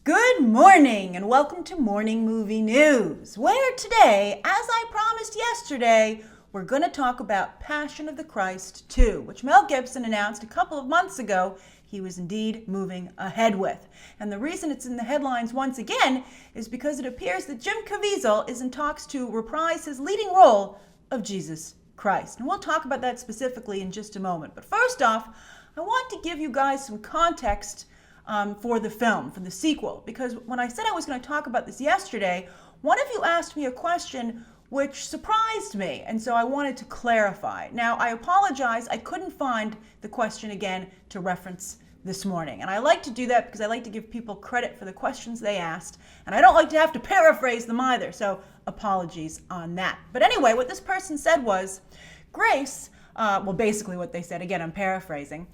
Good morning and welcome to Morning Movie News, where today, as I promised yesterday, we're going to talk about Passion of the Christ 2, which Mel Gibson announced a couple of months ago he was indeed moving ahead with. And the reason it's in the headlines once again is because it appears that Jim Caviezel is in talks to reprise his leading role of Jesus Christ. And we'll talk about that specifically in just a moment. But first off, I want to give you guys some context for the film, for the sequel, because when I said I was going to talk about this yesterday, one of you asked me a question which surprised me, and so I wanted to clarify. Now, I apologize, I couldn't find the question again to reference this morning, and I like to do that because I like to give people credit for the questions they asked, and I don't like to have to paraphrase them either, so apologies on that. But anyway, what this person said was, Grace, basically what they said, again, I'm paraphrasing.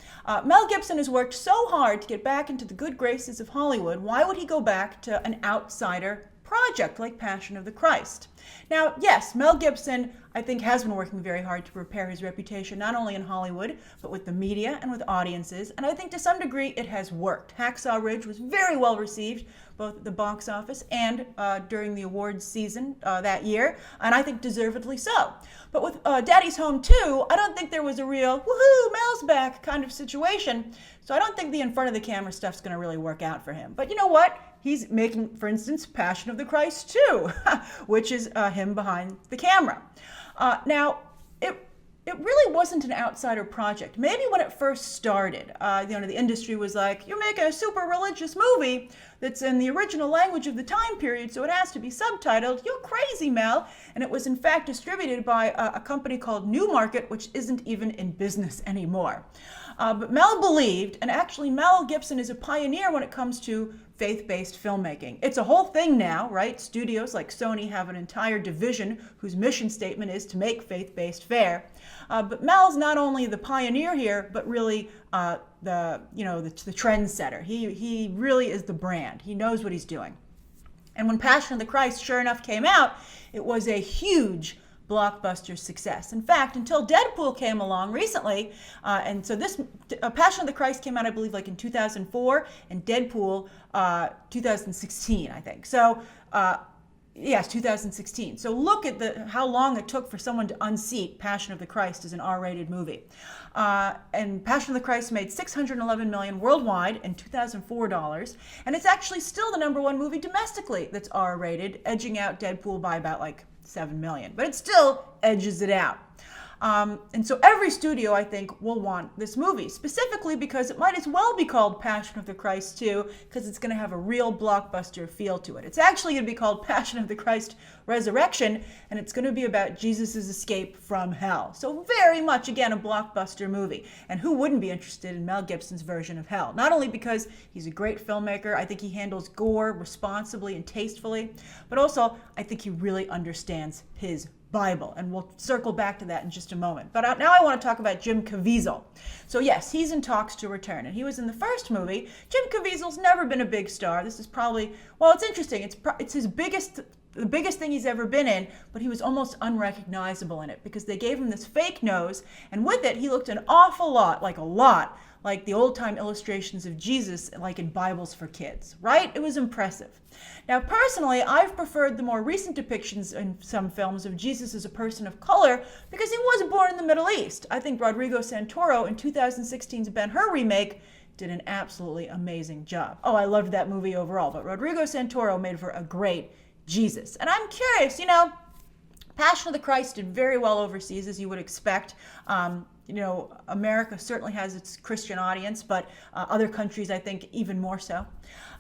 Mel Gibson has worked so hard to get back into the good graces of Hollywood. Why would he go back to an outsider project like Passion of the Christ? Now, yes, Mel Gibson, I think, has been working very hard to repair his reputation, not only in Hollywood, but with the media and with audiences. And I think to some degree it has worked. Hacksaw Ridge was very well received, both at the box office and during the awards season that year, and I think deservedly so. But with Daddy's Home 2, I don't think there was a real, woohoo, Mel's back kind of situation. So I don't think the in front of the camera stuff's going to really work out for him. But you know what? He's making, for instance, Passion of the Christ 2, which is him behind the camera. Now, it really wasn't an outsider project. Maybe when it first started, the industry was like, you're making a super religious movie that's in the original language of the time period, so it has to be subtitled. You're crazy, Mel. And it was in fact distributed by a company called Newmarket, which isn't even in business anymore. But Mel believed, and actually Mel Gibson is a pioneer when it comes to faith-based filmmaking. It's a whole thing now, right? Studios like Sony have an entire division whose mission statement is to make faith-based fare. But Mel's not only the pioneer here, but really the trendsetter. He really is the brand. He knows what he's doing. And when Passion of the Christ, sure enough, came out, it was a huge blockbuster success. In fact, until Deadpool came along recently, and so this Passion of the Christ came out, I believe, like in 2004, and Deadpool 2016, I think. So, yes, 2016. So look at how long it took for someone to unseat Passion of the Christ as an R-rated movie. And Passion of the Christ made $611 million worldwide in 2004 dollars, and it's actually still the #1 movie domestically that's R-rated, edging out Deadpool by about like 7 million, but it still edges it out. And so every studio, I think, will want this movie, specifically because it might as well be called Passion of the Christ 2, because it's going to have a real blockbuster feel to it. It's actually going to be called Passion of the Christ Resurrection, and it's going to be about Jesus' escape from hell. So very much, again, a blockbuster movie. And who wouldn't be interested in Mel Gibson's version of hell? Not only because he's a great filmmaker, I think he handles gore responsibly and tastefully, but also I think he really understands his Bible, and we'll circle back to that in just a moment. But now I want to talk about Jim Caviezel. So yes, he's in talks to return, and he was in the first movie. Jim Caviezel's never been a big star. This is probably, well, it's interesting. It's his the biggest thing he's ever been in, but he was almost unrecognizable in it because they gave him this fake nose, and with it, he looked an awful lot, like the old-time illustrations of Jesus, like in Bibles for kids, right? It was impressive. Now, personally, I've preferred the more recent depictions in some films of Jesus as a person of color because he was born in the Middle East. I think Rodrigo Santoro in 2016's Ben-Hur remake did an absolutely amazing job. Oh, I loved that movie overall, but Rodrigo Santoro made for a great Jesus. And I'm curious, Passion of the Christ did very well overseas, as you would expect. America certainly has its Christian audience, but other countries, I think, even more so.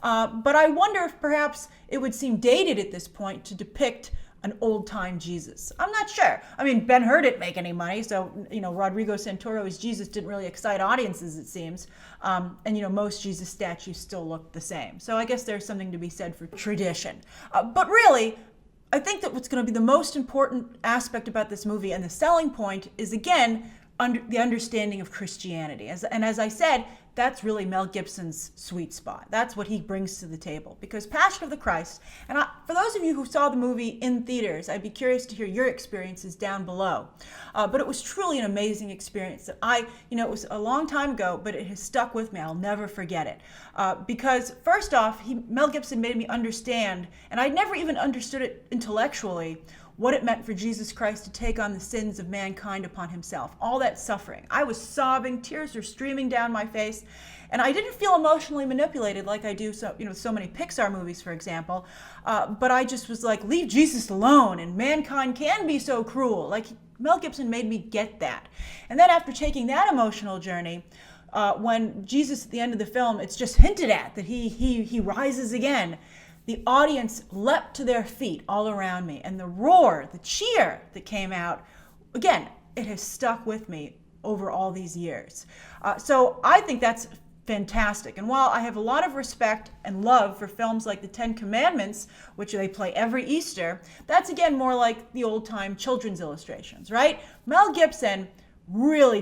But I wonder if perhaps it would seem dated at this point to depict an old-time Jesus. I'm not sure. I mean, Ben-Hur didn't make any money, so, Rodrigo Santoro's Jesus didn't really excite audiences, it seems. And, most Jesus statues still look the same. So I guess there's something to be said for tradition. But really, I think that what's going to be the most important aspect about this movie and the selling point is, again, the understanding of Christianity. As I said, that's really Mel Gibson's sweet spot. That's what he brings to the table. Because Passion of the Christ, and for those of you who saw the movie in theaters, I'd be curious to hear your experiences down below. But it was truly an amazing experience that it was a long time ago, but it has stuck with me. I'll never forget it. Because first off, Mel Gibson made me understand, and I'd never even understood it intellectually, what it meant for Jesus Christ to take on the sins of mankind upon himself, all that suffering. I was sobbing, tears were streaming down my face, and I didn't feel emotionally manipulated like I do so many Pixar movies, for example, but I just was like, leave Jesus alone, and mankind can be so cruel. Like, Mel Gibson made me get that. And then after taking that emotional journey, when Jesus at the end of the film, it's just hinted at that he rises again, the audience leapt to their feet all around me, and the roar, the cheer that came out, again, it has stuck with me over all these years. So I think that's fantastic. And while I have a lot of respect and love for films like The Ten Commandments, which they play every Easter, that's again more like the old-time children's illustrations, right? Mel Gibson really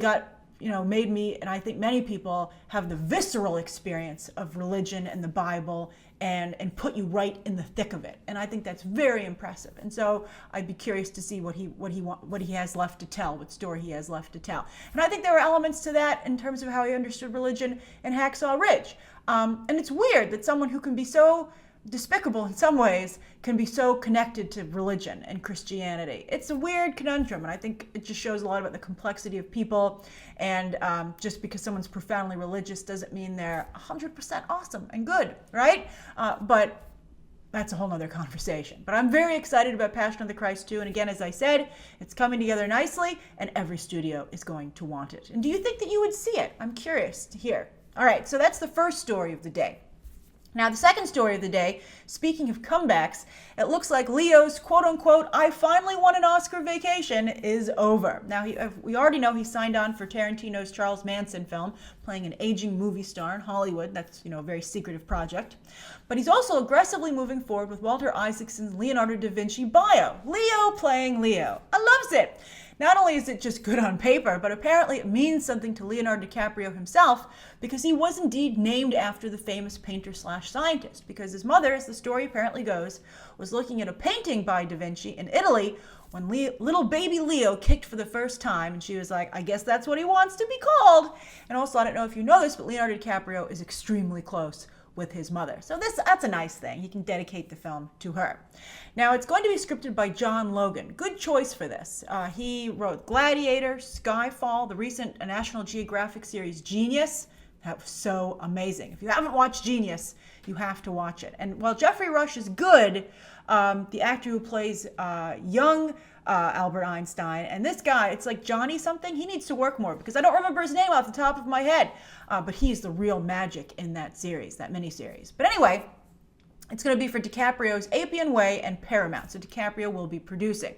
made me, and I think many people, have the visceral experience of religion and the Bible and put you right in the thick of it. And I think that's very impressive. And so I'd be curious to see what he has left to tell, what story he has left to tell. And I think there are elements to that in terms of how he understood religion in Hacksaw Ridge. And it's weird that someone who can be so despicable in some ways can be so connected to religion and Christianity. It's a weird conundrum, and I think it just shows a lot about the complexity of people, and just because someone's profoundly religious doesn't mean they're 100% awesome and good, right? But that's a whole nother conversation. But I'm very excited about Passion of the Christ 2, and again, as I said, it's coming together nicely, and every studio is going to want it. And do you think that you would see it? I'm curious to hear. All right, so that's the first story of the day. Now, the second story of the day, speaking of comebacks, it looks like Leo's quote-unquote, I finally won an Oscar vacation is over. Now, we already know he signed on for Tarantino's Charles Manson film, playing an aging movie star in Hollywood. That's, a very secretive project. But he's also aggressively moving forward with Walter Isaacson's Leonardo da Vinci bio. Leo playing Leo. I loves it. Not only is it just good on paper, but apparently it means something to Leonardo DiCaprio himself, because he was indeed named after the famous painter/scientist, because his mother, as the story apparently goes, was looking at a painting by Da Vinci in Italy when little baby Leo kicked for the first time, and she was like, I guess that's what he wants to be called. And also, I don't know if you know this, but Leonardo DiCaprio is extremely close with his mother. So that's a nice thing. He can dedicate the film to her. Now, it's going to be scripted by John Logan. Good choice for this. He wrote Gladiator, Skyfall, the recent National Geographic series Genius. That was so amazing. If you haven't watched Genius, you have to watch it. And while Jeffrey Rush is good, the actor who plays young Albert Einstein, and this guy, it's like Johnny something, he needs to work more because I don't remember his name off the top of my head, but he's the real magic in that series, that miniseries. But anyway, it's going to be for DiCaprio's Appian Way and Paramount, so DiCaprio will be producing.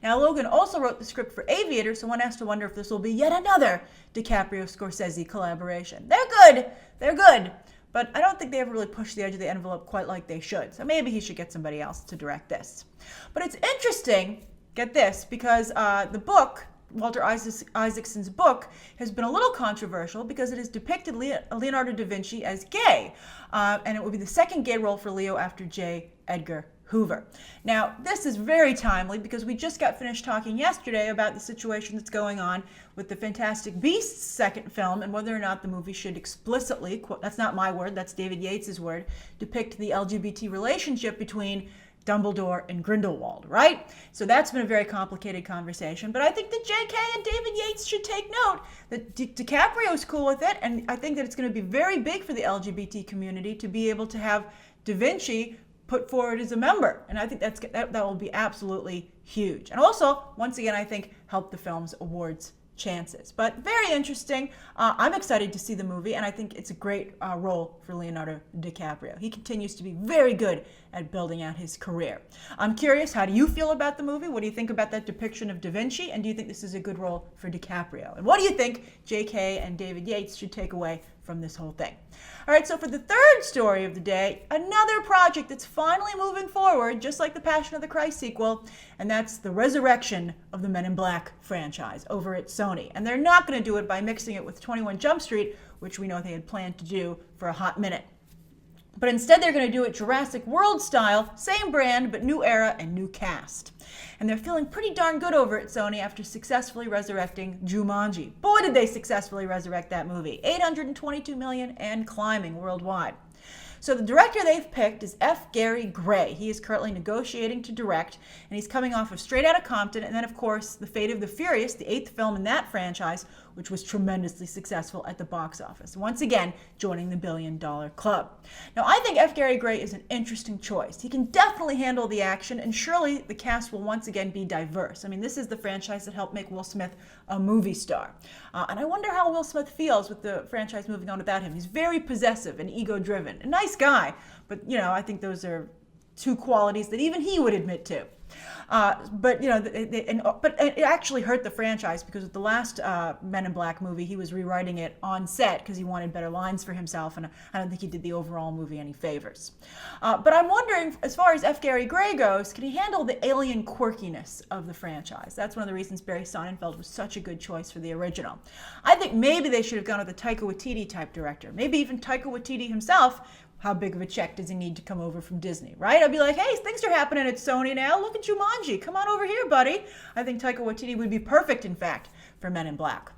Now, Logan also wrote the script for Aviator, so one has to wonder if this will be yet another DiCaprio-Scorsese collaboration. They're good, but I don't think they ever really push the edge of the envelope quite like they should, so maybe he should get somebody else to direct this. But it's interesting, get this, because the book, Walter Isaacson's book, has been a little controversial because it has depicted Leonardo da Vinci as gay, and it will be the second gay role for Leo after J. Edgar Hoover. Now, this is very timely because we just got finished talking yesterday about the situation that's going on with the Fantastic Beasts second film and whether or not the movie should explicitly, that's not my word, that's David Yates's word, depict the LGBT relationship between Dumbledore and Grindelwald, right? So that's been a very complicated conversation, but I think that JK and David Yates should take note that DiCaprio's cool with it, and I think that it's going to be very big for the LGBT community to be able to have Da Vinci put forward as a member, and I think that will be absolutely huge. And also, once again, I think help the film's awards chances. But very interesting. I'm excited to see the movie, and I think it's a great role for Leonardo DiCaprio. He continues to be very good at building out his career. I'm curious, how do you feel about the movie? What do you think about that depiction of Da Vinci? And do you think this is a good role for DiCaprio? And what do you think JK and David Yates should take away from this whole thing? All right, so for the third story of the day, another project that's finally moving forward, just like the Passion of the Christ sequel, and that's the resurrection of the Men in Black franchise over at Sony. And they're not going to do it by mixing it with 21 Jump Street, which we know they had planned to do for a hot minute. But instead, they're going to do it Jurassic World style, same brand, but new era and new cast. And they're feeling pretty darn good over at Sony after successfully resurrecting Jumanji. Boy, did they successfully resurrect that movie. $822 million and climbing worldwide. So the director they've picked is F. Gary Gray. He is currently negotiating to direct, and he's coming off of Straight Outta Compton, and then, of course, The Fate of the Furious, the 8th film in that franchise, which was tremendously successful at the box office. Once again, joining the billion-dollar club. Now, I think F. Gary Gray is an interesting choice. He can definitely handle the action, and surely the cast will once again be diverse. I mean, this is the franchise that helped make Will Smith a movie star. And I wonder how Will Smith feels with the franchise moving on without him. He's very possessive and ego-driven. A nice guy, but, I think those are two qualities that even he would admit to. But it actually hurt the franchise because with the last Men in Black movie, he was rewriting it on set because he wanted better lines for himself, and I don't think he did the overall movie any favors. But I'm wondering, as far as F. Gary Gray goes, can he handle the alien quirkiness of the franchise? That's one of the reasons Barry Sonnenfeld was such a good choice for the original. I think maybe they should have gone with a Taika Waititi type director, maybe even Taika Waititi himself. How big of a check does he need to come over from Disney, right? I'd be like, hey, things are happening at Sony now. Look at Jumanji. Come on over here, buddy. I think Taika Waititi would be perfect, in fact, for Men in Black.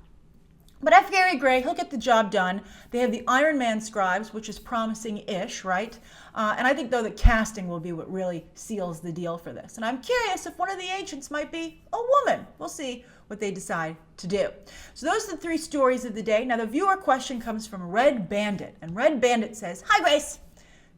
But F. Gary Gray, he'll get the job done. They have the Iron Man scribes, which is promising-ish, right? And I think, though, the casting will be what really seals the deal for this. And I'm curious if one of the agents might be a woman. We'll see what they decide to do. So those are the 3 stories of the day. Now, the viewer question comes from Red Bandit. And Red Bandit says, hi, Grace.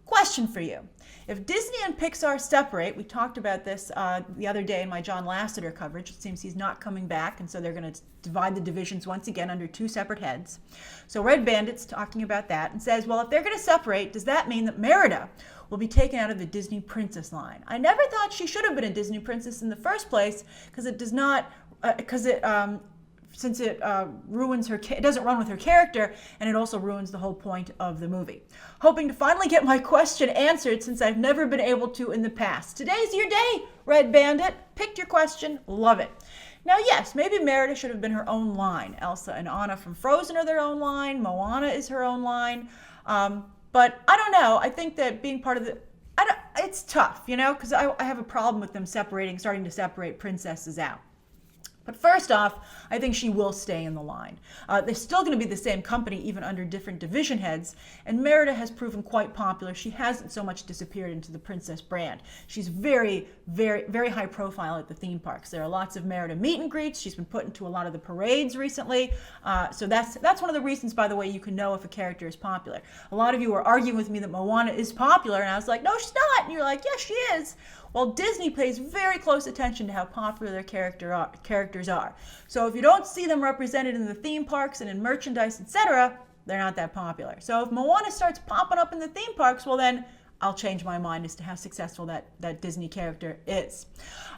Question for you. If Disney and Pixar separate, we talked about this the other day in my John Lasseter coverage. It seems he's not coming back, and so they're going to divide the divisions once again under 2 separate heads. So Red Bandit's talking about that and says, well, if they're going to separate, does that mean that Merida will be taken out of the Disney princess line? I never thought she should have been a Disney princess in the first place because it does not, since it ruins her, it doesn't run with her character, and it also ruins the whole point of the movie. Hoping to finally get my question answered since I've never been able to in the past. Today's your day, Red Bandit. Picked your question, love it. Now, yes, maybe Merida should have been her own line. Elsa and Anna from Frozen are their own line. Moana is her own line. But I don't know. I think that being part of the, it's tough, because I have a problem with them starting to separate princesses out. But first off, I think she will stay in the line. They're still going to be the same company, even under different division heads, and Merida has proven quite popular. She hasn't so much disappeared into the princess brand. She's very, very, very high profile at the theme parks. There are lots of Merida meet and greets. She's been put into a lot of the parades recently. So that's one of the reasons, by the way, you can know if a character is popular. A lot of you were arguing with me that Moana is popular, and I was like, no, she's not. And you're like, yes, she is. Well, Disney pays very close attention to how popular their characters are. So if you don't see them represented in the theme parks and in merchandise, etc., they're not that popular. So if Moana starts popping up in the theme parks, well then I'll change my mind as to how successful that Disney character is.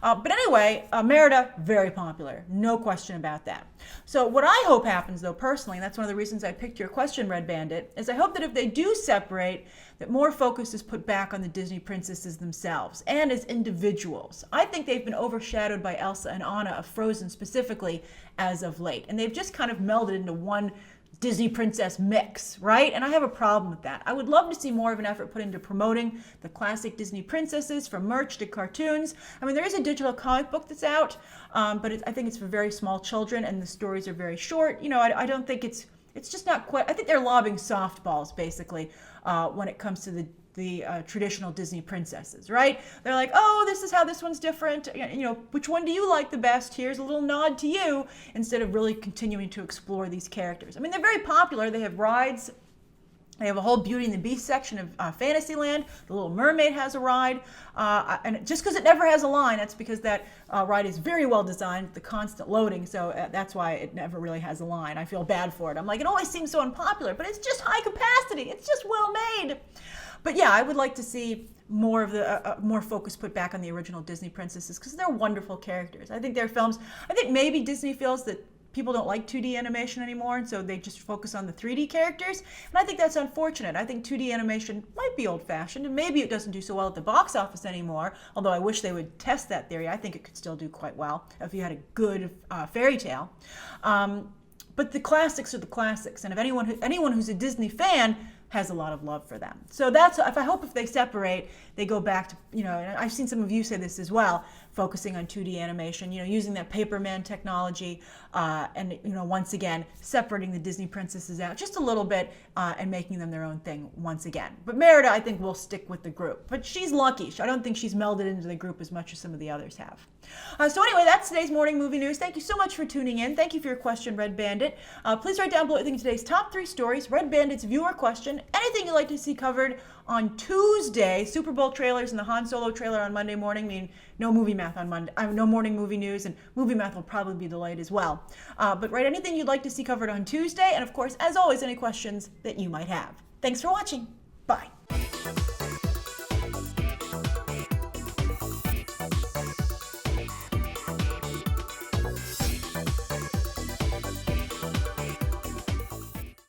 But anyway, Merida, very popular. No question about that. So what I hope happens, though, personally, and that's one of the reasons I picked your question, Red Bandit, is I hope that if they do separate, that more focus is put back on the Disney princesses themselves and as individuals. I think they've been overshadowed by Elsa and Anna of Frozen specifically as of late. And they've just kind of melded into one Disney princess mix, right? And I have a problem with that. I would love to see more of an effort put into promoting the classic Disney princesses, from merch to cartoons. I mean, there is a digital comic book that's out, but I think it's for very small children, and the stories are very short. I don't think it's just not quite. I think they're lobbing softballs, basically, when it comes to the traditional Disney princesses, right? They're like, oh, this is how this one's different. Which one do you like the best? Here's a little nod to you, instead of really continuing to explore these characters. I mean, they're very popular. They have rides. They have a whole Beauty and the Beast section of Fantasyland. The Little Mermaid has a ride. And just because it never has a line, that's because that ride is very well designed, the constant loading. So that's why it never really has a line. I feel bad for it. I'm like, it always seems so unpopular, but it's just high capacity. It's just well made. But yeah, I would like to see more of the more focus put back on the original Disney princesses because they're wonderful characters. I think their films, I think maybe Disney feels that people don't like 2D animation anymore, and so they just focus on the 3D characters. And I think that's unfortunate. I think 2D animation might be old-fashioned, and maybe it doesn't do so well at the box office anymore, although I wish they would test that theory. I think it could still do quite well if you had a good fairy tale. But the classics are the classics, and if anyone who's a Disney fan has a lot of love for them. So that's, if I hope if they separate, they go back to, and I've seen some of you say this as well, focusing on 2D animation, using that Paperman technology, and once again separating the Disney princesses out just a little bit, and making them their own thing once again. But Merida, I think, will stick with the group. But she's lucky. I don't think she's melded into the group as much as some of the others have. So anyway, that's today's morning movie news. Thank you so much for tuning in. Thank you for your question, Red Bandit. Please write down below what you think of today's top 3 stories, Red Bandit's viewer question, anything you'd like to see covered on Tuesday. Super Bowl trailers and the Han Solo trailer on Monday morning mean no movie math on Monday. No morning movie news, and movie math will probably be delayed as well. But write anything you'd like to see covered on Tuesday, and of course, as always, any questions that you might have. Thanks for watching.